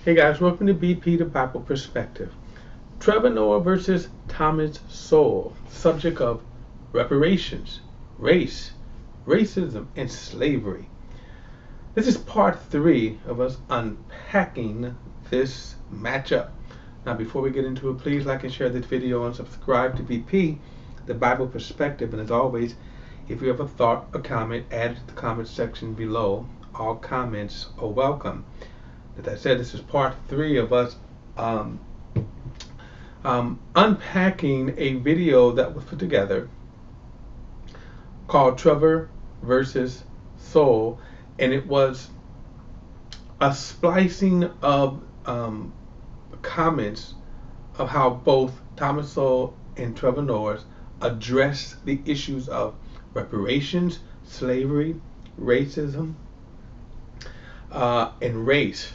Hey guys, welcome to BP, the Bible Perspective. Trevor Noah versus Thomas Sowell. Subject of reparations, race, racism, and slavery. This is part 3 of us unpacking this matchup. Now, before we get into it, please like and share this video and subscribe to BP, the Bible Perspective. And as always, if you have a thought or comment, add it to the comment section below. All comments are welcome. As I said, this is part 3 of us unpacking a video that was put together called Trevor versus Sowell, and it was a splicing of comments of how both Thomas Sowell and Trevor Noah address the issues of reparations, slavery, racism, and race.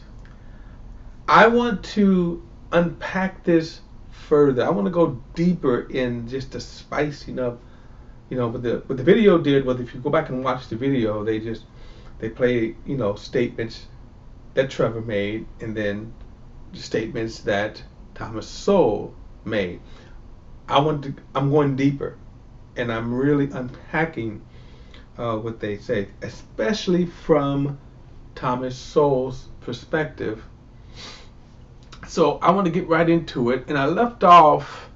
I want to unpack this further. I want to go deeper in just the spicing of, what the video did was, if you go back and watch the video, they play, statements that Trevor made, and then the statements that Thomas Sowell made. I'm going deeper, and I'm really unpacking what they say, especially from Thomas Sowell's perspective. So I want to get right into it, and I left off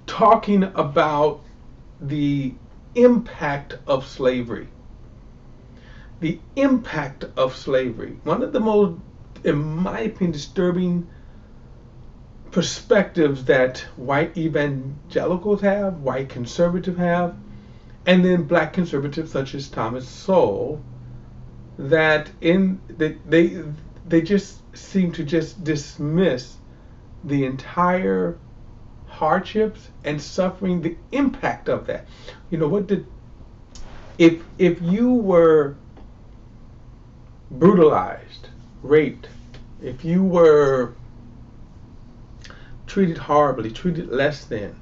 talking about the impact of slavery. The impact of slavery. One of the most, in my opinion, disturbing perspectives that white evangelicals have, white conservatives have, and then black conservatives such as Thomas Sowell, that they just seem to just dismiss the entire hardships and suffering, the impact of that. If you were brutalized, raped, if you were treated horribly, treated less than,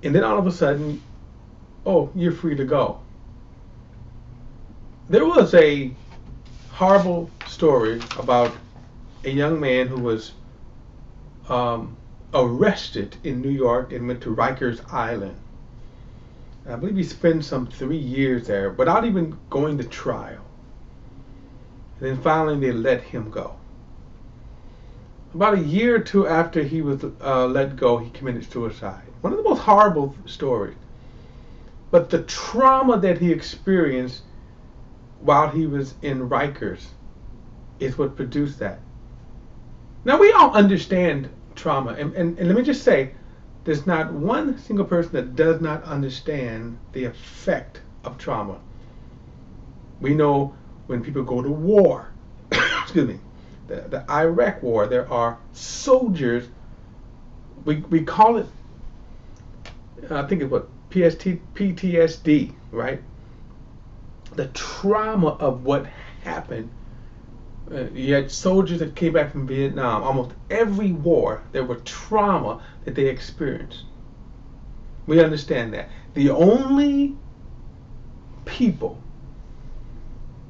and then all of a sudden, oh, you're free to go. There was a horrible story about a young man who was arrested in New York and went to Rikers Island. I believe he spent some 3 years there without even going to trial. And then finally they let him go. About a year or two after he was let go, he committed suicide. One of the most horrible stories. But the trauma that he experienced while he was in Rikers is what produced that. Now, we all understand trauma, and let me just say, there's not one single person that does not understand the effect of trauma. We know when people go to war, excuse me, the Iraq war, there are soldiers, we call it, I think it's what, PTSD, right? The trauma of what happened. You had soldiers that came back from Vietnam. Almost every war, there were trauma that they experienced. We understand that. The only people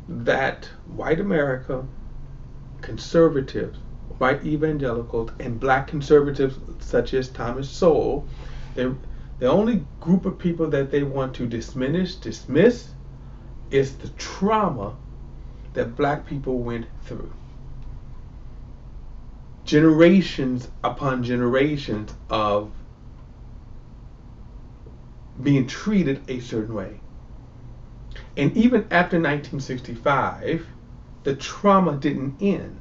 that white America, conservatives, white evangelicals, and black conservatives such as Thomas Sowell, the only group of people that they want to dismiss is the trauma that black people went through. Generations upon generations of being treated a certain way. And even after 1965, the trauma didn't end.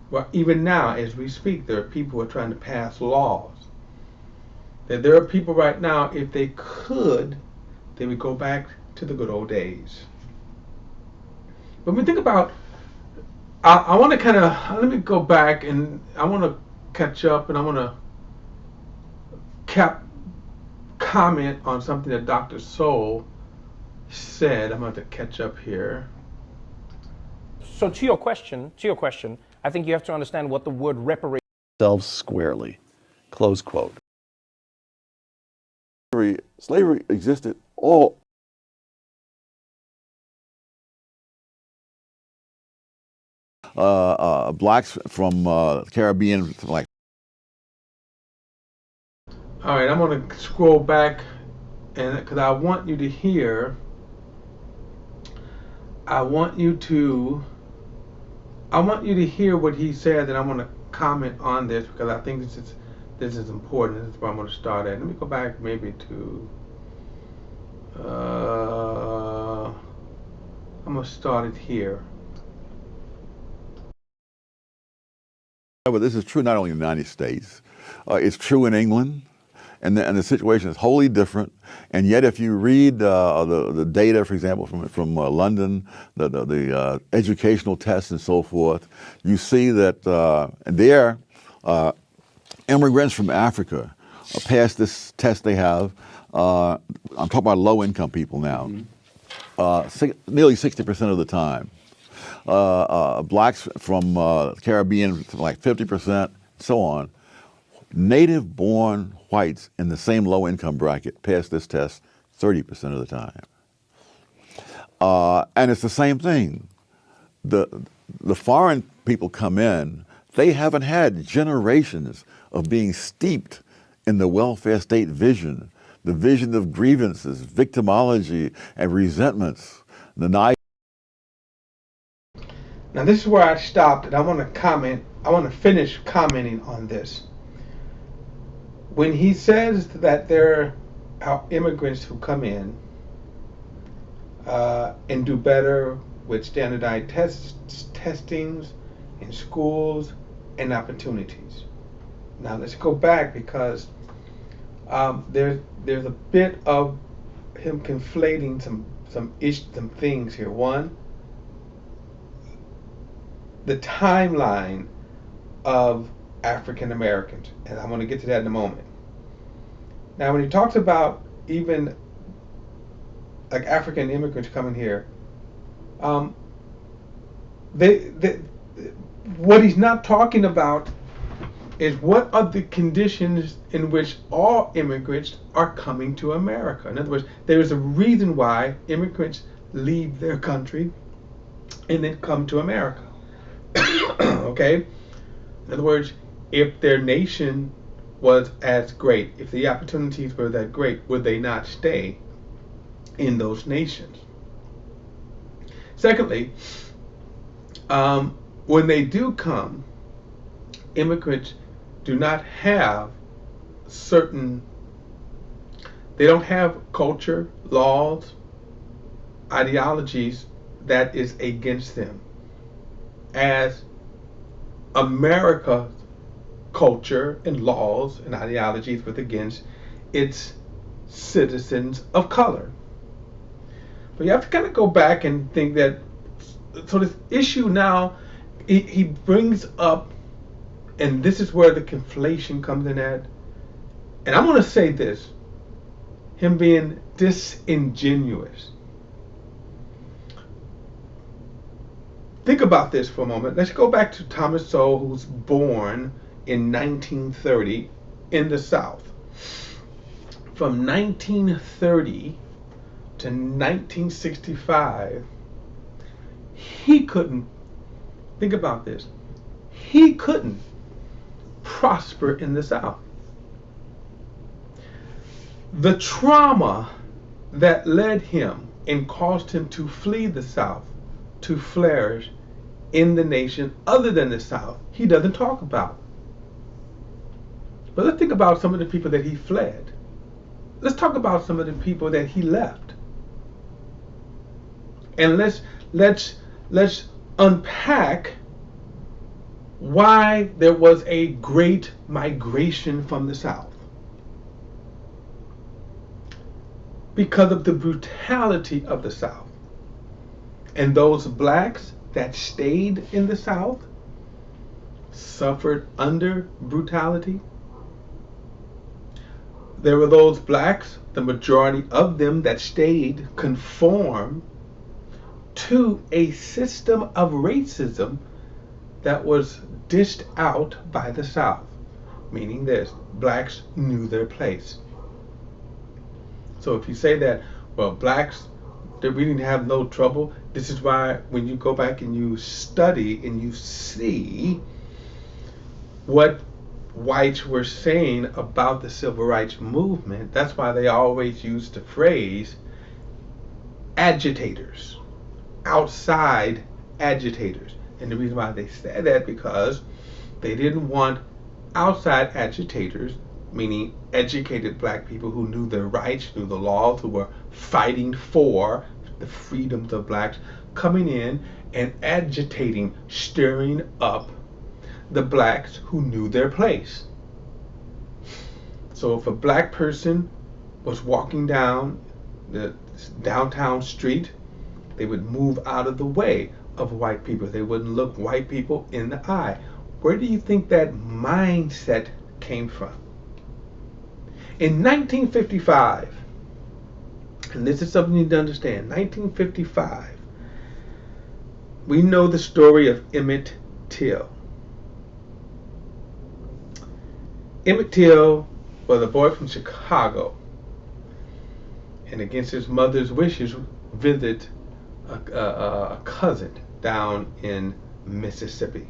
Well, even now, as we speak, there are people who are trying to pass laws. That there are people right now, if they could, they would go back to the good old days. When we think about, I want to let me go back, and I want to catch up, and I want to comment on something that Dr. Sowell said. I'm going to catch up here. So to your question, I think you have to understand what the word reparations themselves squarely. Close quote. Slavery existed all blacks from Caribbean, like. All right, I'm going to scroll back, and because I want you to hear, I want you to hear what he said, and I want to comment on this because I think this is important. This is where I'm going to start at. Let me go back maybe to. I'm going to start it here. But this is true not only in the United States, it's true in England, and the situation is wholly different. And yet, if you read the data, for example, from London, the educational tests and so forth, you see that there, immigrants from Africa pass this test they have. I'm talking about low-income people now. Nearly 60% of the time. Blacks from Caribbean, like 50%, so on. Native-born whites in the same low-income bracket pass this test 30% of the time. And it's the same thing. The foreign people come in, they haven't had generations of being steeped in the welfare state vision, the vision of grievances, victimology, and resentments. Now this is where I stopped, and I want to comment. I want to finish commenting on this. When he says that there are immigrants who come in and do better with standardized testings in schools and opportunities. Now let's go back because there's a bit of him conflating some things here. One, the timeline of African Americans, and I'm going to get to that in a moment. Now, when he talks about even like African immigrants coming here, what he's not talking about is what are the conditions in which all immigrants are coming to America. In other words, there is a reason why immigrants leave their country and then come to America. Okay? In other words, if their nation was as great, if the opportunities were that great, would they not stay in those nations? Secondly, when they do come, immigrants do not have they don't have culture, laws, ideologies that is against them. As America's culture and laws and ideologies was against its citizens of color. But you have to kind of go back and think that, so this issue now, he brings up, and this is where the conflation comes in at, and I'm going to say this, him being disingenuous. Think about this for a moment. Let's go back to Thomas Sowell, who was born in 1930 in the South. From 1930 to 1965, he couldn't, think about this, he couldn't prosper in the South. The trauma that led him and caused him to flee the South, to flourish in the nation other than the South, he doesn't talk about. But let's think about some of the people that he fled. Let's talk about some of the people that he left. And let's unpack why there was a great migration from the South. Because of the brutality of the South. And those blacks that stayed in the South suffered under brutality. There were those blacks, the majority of them that stayed, conformed to a system of racism that was dished out by the South. Meaning this, blacks knew their place. So if you say that, well, blacks that we didn't have no trouble. This is why when you go back and you study and you see what whites were saying about the civil rights movement, that's why they always used the phrase agitators, outside agitators. And the reason why they said that, because they didn't want outside agitators, meaning educated black people who knew their rights, knew the laws, who were fighting for the freedoms of blacks, coming in and agitating, stirring up the blacks who knew their place. So if a black person was walking down the downtown street, they would move out of the way of white people. They wouldn't look white people in the eye. Where do you think that mindset came from? In 1955, and this is something you need to understand, 1955, we know the story of Emmett Till. Emmett Till was a boy from Chicago, and against his mother's wishes, visited a cousin down in Mississippi.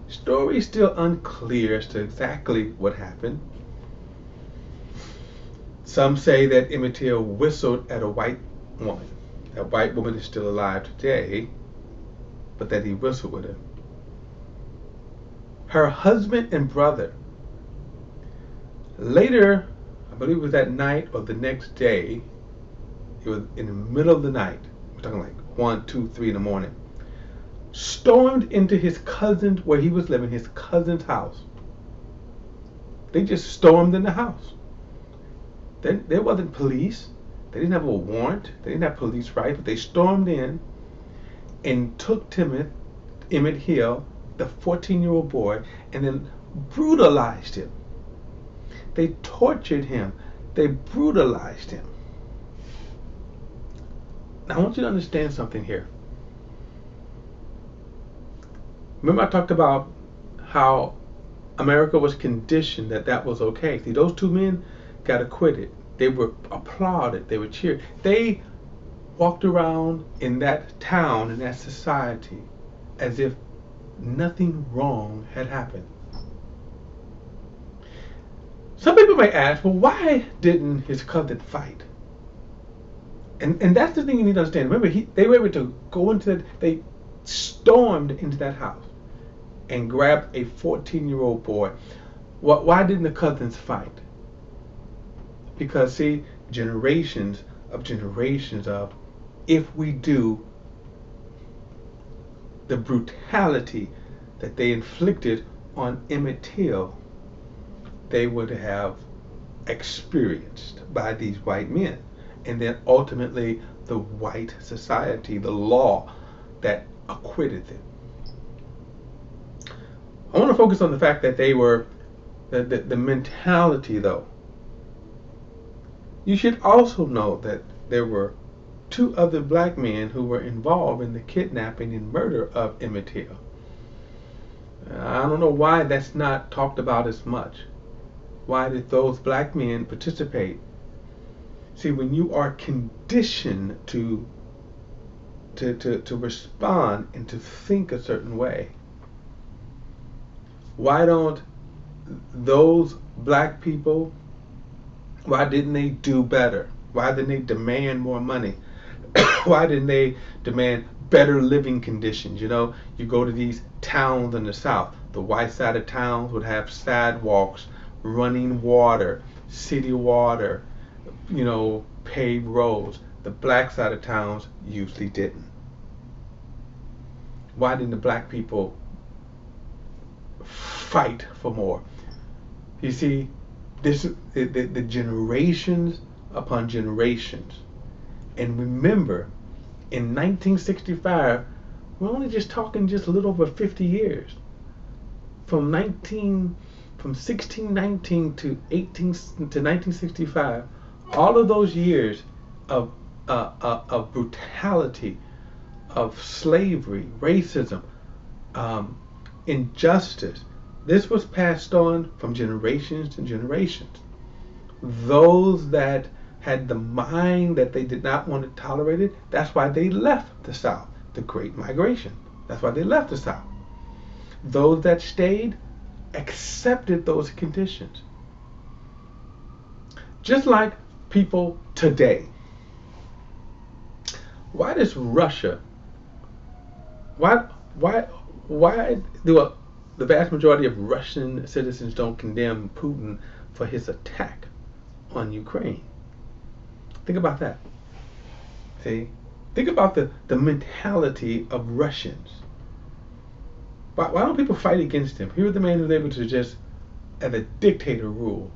Story is still unclear as to exactly what happened. Some say that Emmett Till whistled at a white woman. That white woman is still alive today, but that he whistled with her. Her husband and brother, later, I believe it was that night or the next day, it was in the middle of the night, we're talking like 1, 2, 3 in the morning, stormed into his cousin's, where he was living, his cousin's house. They just stormed in the house. There wasn't police. They didn't have a warrant. They didn't have police rights, but they stormed in and took Emmett Till, the 14-year-old boy, and then brutalized him. They tortured him. They brutalized him. Now I want you to understand something here. Remember I talked about how America was conditioned that was okay. See, those two men got acquitted. They were applauded. They were cheered. They walked around in that town, in that society, as if nothing wrong had happened. Some people may ask, well, why didn't his cousin fight? And that's the thing you need to understand. Remember, they were able to go they stormed into that house and grabbed a 14-year-old boy. Why didn't the cousins fight? Because, see, generations of, if we do, the brutality that they inflicted on Emmett Till, they would have experienced by these white men. And then ultimately the white society, the law that acquitted them. I want to focus on the fact that they were, the mentality though. You should also know that there were 2 other black men who were involved in the kidnapping and murder of Emmett Till. I don't know why that's not talked about as much. Why did those black men participate? See, when you are conditioned to respond and to think a certain way, why don't those black people, why didn't they do better? Why didn't they demand more money? Why didn't they demand better living conditions? You know, you go to these towns in the South, the white side of towns would have sidewalks, running water, city water, you know, paved roads. The black side of towns usually didn't. Why didn't the black people fight for more? You see, the generations upon generations. And remember, in 1965, we're only just talking just a little over 50 years. From 1619 to 1965, all of those years of brutality, of slavery, racism, injustice, this was passed on from generations to generations. Those that had the mind that they did not want to tolerate it. That's why they left the South, the Great Migration. That's why they left the South. Those that stayed accepted those conditions. Just like people today. Why does Russia, why do the vast majority of Russian citizens don't condemn Putin for his attack on Ukraine? Think about that. See? Think about the mentality of Russians. Why don't people fight against him? He was the man who was able to just, as a dictator, rule.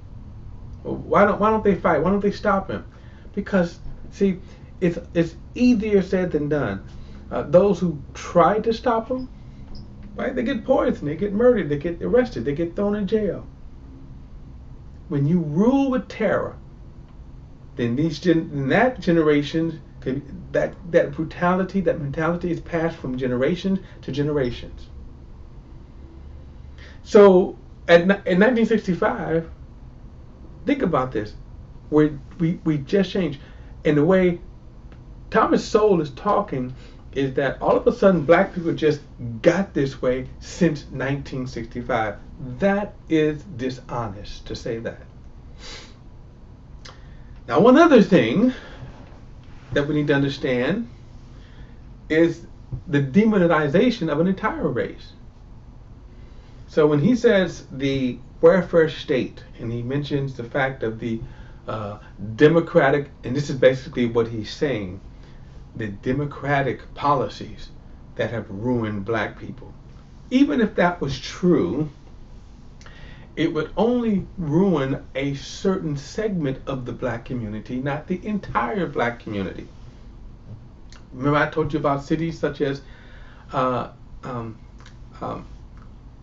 Why don't they fight? Why don't they stop him? Because, see, it's easier said than done. Those who try to stop him, right? They get poisoned, they get murdered, they get arrested, they get thrown in jail. When you rule with terror, then that generation, that brutality, that mentality is passed from generation to generations. So in 1965, think about this. We just changed. And the way Thomas Sowell is talking is that all of a sudden black people just got this way since 1965. That is dishonest to say that. Now, one other thing that we need to understand is the demonization of an entire race. So when he says the welfare state, and he mentions the fact of the democratic, and this is basically what he's saying, the democratic policies that have ruined black people. Even if that was true, it would only ruin a certain segment of the black community, not the entire black community. Remember I told you about cities such as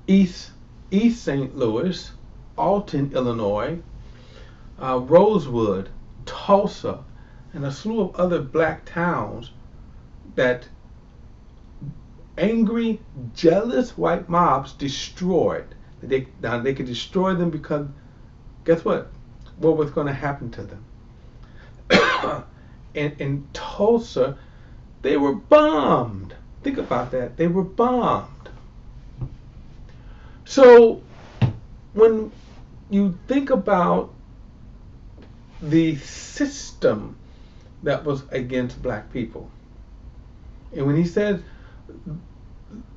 East St. Louis, Alton, Illinois, Rosewood, Tulsa, and a slew of other black towns that angry, jealous white mobs destroyed. Now they could destroy them because, guess what? What was going to happen to them? In Tulsa, they were bombed. Think about that. They were bombed. So when you think about the system that was against black people, and when he said,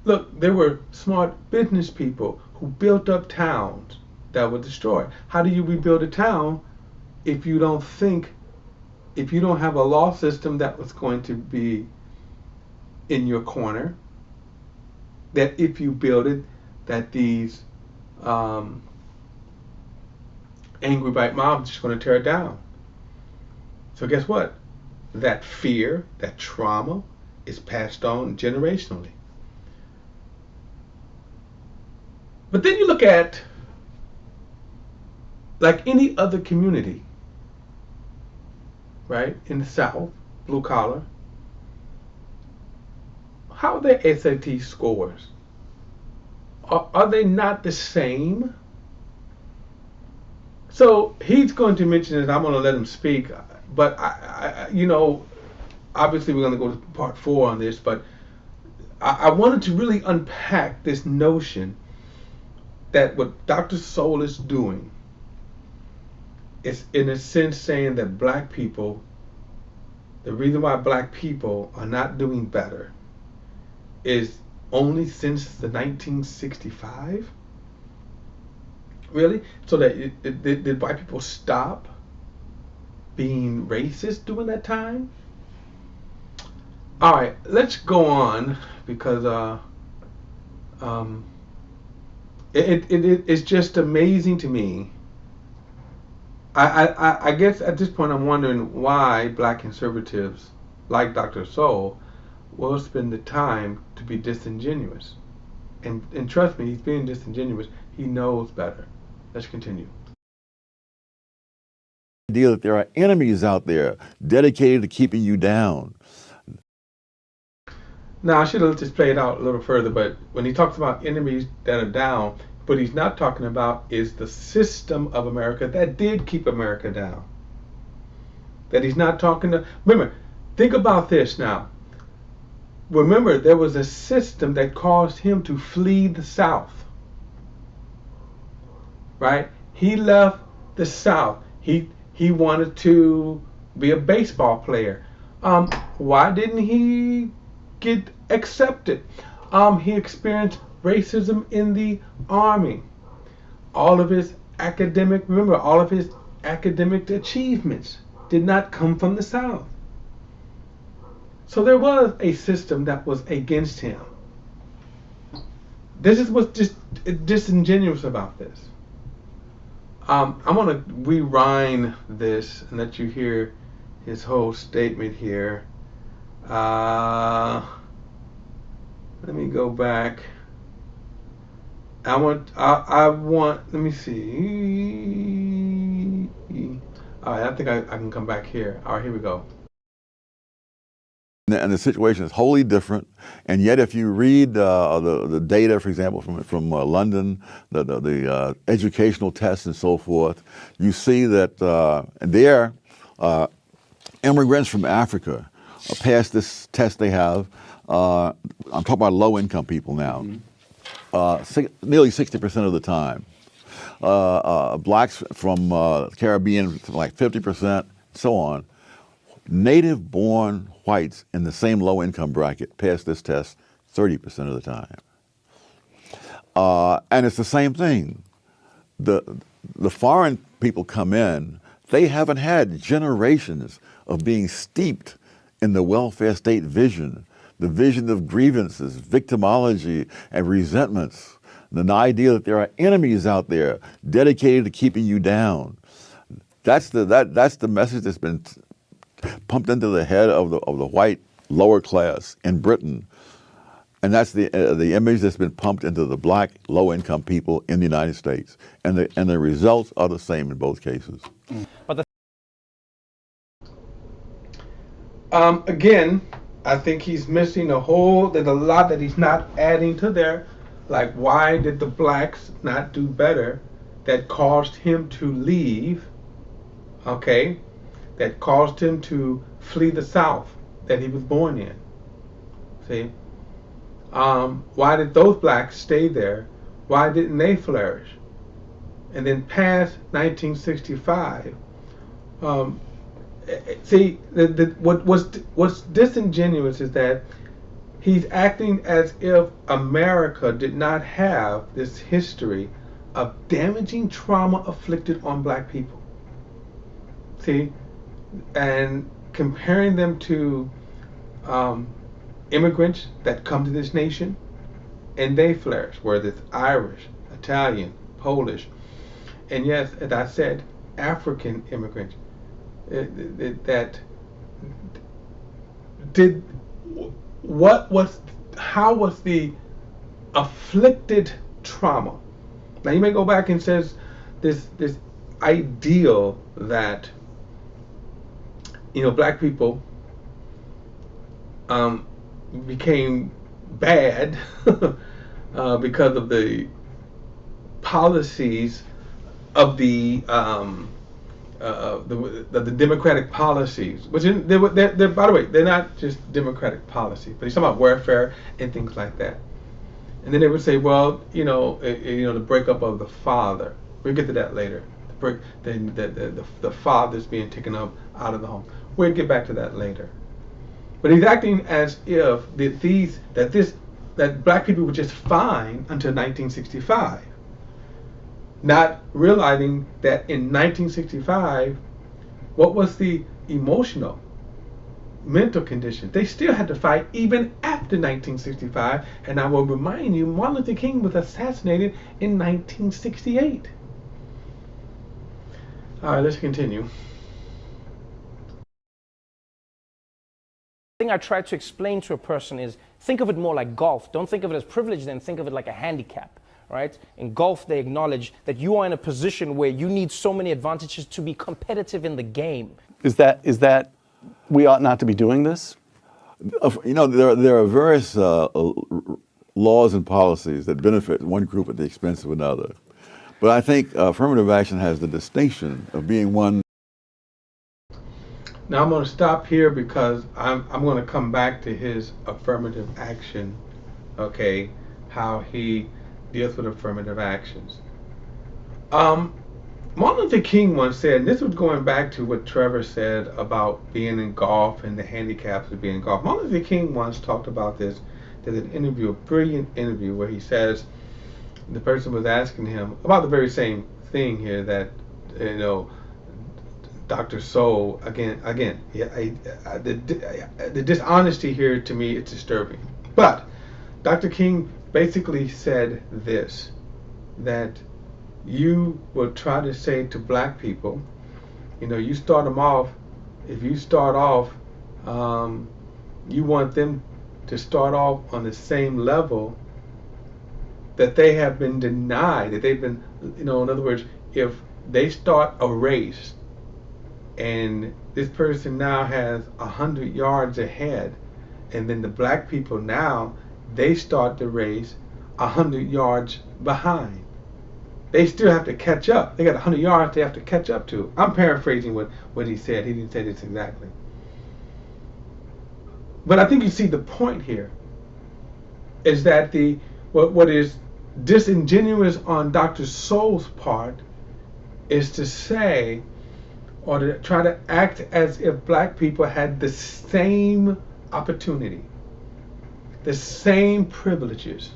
look, there were smart business people who built up towns that were destroyed. How do you rebuild a town if you don't have a law system that was going to be in your corner, that if you build it, that these angry white mobs are just going to tear it down? So guess what? That fear, that trauma is passed on generationally. But then you look at, like any other community, right, in the South, blue collar, how are their SAT scores? Are they not the same? So he's going to mention it. I'm going to let him speak, but I obviously we're going to go to part 4 on this, but I wanted to really unpack this notion that what Dr. Sowell is doing is, in a sense, saying that black people, the reason why black people are not doing better is only since the 1965? Really? So that did white people stop being racist during that time? All right, let's go on, because it's just amazing to me. I guess at this point I'm wondering why black conservatives like Dr. Sowell will spend the time to be disingenuous. And trust me, he's being disingenuous. He knows better. Let's continue. The idea that there are enemies out there dedicated to keeping you down. Now, I should have just played it out a little further, but when he talks about enemies that are down, what he's not talking about is the system of America that did keep America down. That he's not talking to. Remember, think about this now. Remember, there was a system that caused him to flee the South. Right? He left the South. He wanted to be a baseball player. Why didn't he get accepted? He experienced racism in the army. All of his academic achievements did not come from the South. So there was a system that was against him. This is what's just disingenuous about this. I'm going to rewind this and let you hear his whole statement here. Let me go back. Let me see. All right, I think I can come back here. All right, here we go. And the situation is wholly different. And yet, if you read the data, for example, from London, the educational tests and so forth, you see that there, immigrants from Africa pass this test they have. I'm talking about low-income people now. Nearly 60% of the time. Blacks from Caribbean, like 50%, so on. Native-born whites in the same low-income bracket pass this test 30% of the time. And it's the same thing. The foreign people come in, they haven't had generations of being steeped in the welfare state vision, the vision of grievances, victimology, and resentments, the idea that there are enemies out there dedicated to keeping you down. That's the message that's been pumped into the head of the white lower class in Britain, and that's the image that's been pumped into the black low-income people in the United States, and the results are the same in both cases. But again, I think he's missing there's a lot that he's not adding to there. Like, why did the blacks not do better that caused him to leave? Okay, that caused him to flee the South that he was born in. See? Why did those blacks stay there? Why didn't they flourish? And then past 1965, see, what's disingenuous is that he's acting as if America did not have this history of damaging trauma inflicted on black people. See? And comparing them to immigrants that come to this nation, and they flourish, whether it's Irish, Italian, Polish, and yes, as I said, African immigrants. How was the afflicted trauma? Now you may go back and says this ideal that black people became bad because of the policies of the democratic policies, which they're by the way, they're not just democratic policy, but he's talking about welfare and things like that. And then they would say, well, the breakup of the father. We'll get to that later. The father's being taken up out of the home. We'll get back to that later. But he's acting as if that black people were just fine until 1965, not realizing that in 1965, what was the emotional, mental condition? They still had to fight even after 1965. And I will remind you, Martin Luther King was assassinated in 1968. All right, let's continue. The thing I try to explain to a person is, think of it more like golf. Don't think of it as privilege, then think of it like a handicap, right? In golf, they acknowledge that you are in a position where you need so many advantages to be competitive in the game. Is that we ought not to be doing this? There are various laws and policies that benefit one group at the expense of another. But I think affirmative action has the distinction of being one. Now I'm going to stop here because I'm going to come back to his affirmative action, okay, how he deals with affirmative actions. Martin Luther King once said, and this was going back to what Trevor said about being in golf and the handicaps of being in golf. Martin Luther King once talked about this. There's an interview, a brilliant interview, where he says the person was asking him about the very same thing here that, you know, Dr. Sowell, the dishonesty here to me is disturbing. But Dr. King basically said this, that you will try to say to black people, you know, you start them off, if you start off, you want them to start off on the same level that they have been denied, that they've been, you know, in other words, if they start a race and this person now has 100 yards ahead, and then the black people now, they start the race 100 yards behind. They still have to catch up. They got 100 yards they have to catch up to. I'm paraphrasing what he said. He didn't say this exactly. But I think you see the point here is that what is disingenuous on Dr. Sowell's part is to say, or to try to act as if black people had the same opportunity, the same privileges,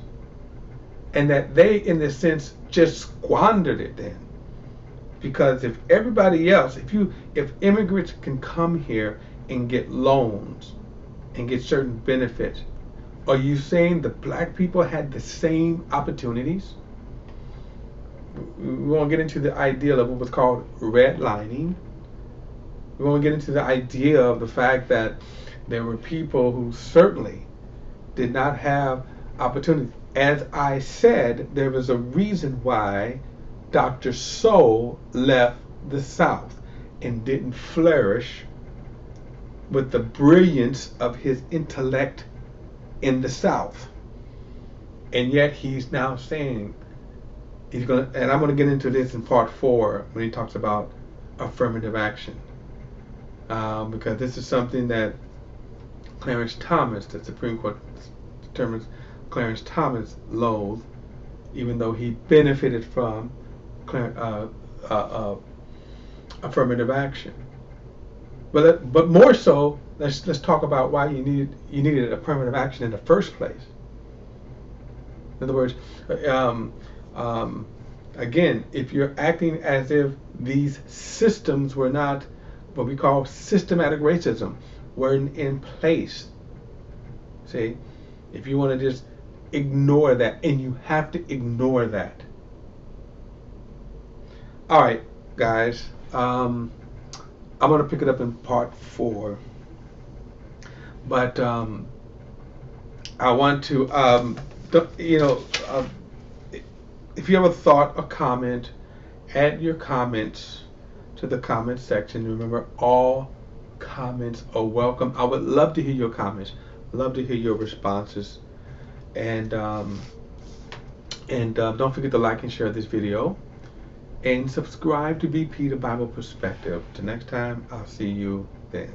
and that they, in a sense, just squandered it then. Because if everybody else, if immigrants can come here and get loans and get certain benefits, are you saying the black people had the same opportunities? We won't get into the idea of what was called redlining. We won't get into the idea of the fact that there were people who certainly did not have opportunity. As I said, there was a reason why Dr. Sowell left the South and didn't flourish with the brilliance of his intellect in the South. And yet he's now saying, and I'm going to get into this in part 4 when he talks about affirmative action. Because this is something that Clarence Thomas, the Supreme Court determines Clarence Thomas loathed, even though he benefited from affirmative action. But more so, let's talk about why you needed affirmative action in the first place. In other words, again, if you're acting as if these systems were not what we call systematic racism, weren't in place. See, if you want to just ignore that, and you have to ignore that. All right, guys, I'm going to pick it up in part 4, but I want to, if you have a thought or comment, add your comments to the comment section. Remember, all comments are welcome. I would love to hear your comments, love to hear your responses, and don't forget to like and share this video, and subscribe to BP the Bible Perspective. Till next time, I'll see you then.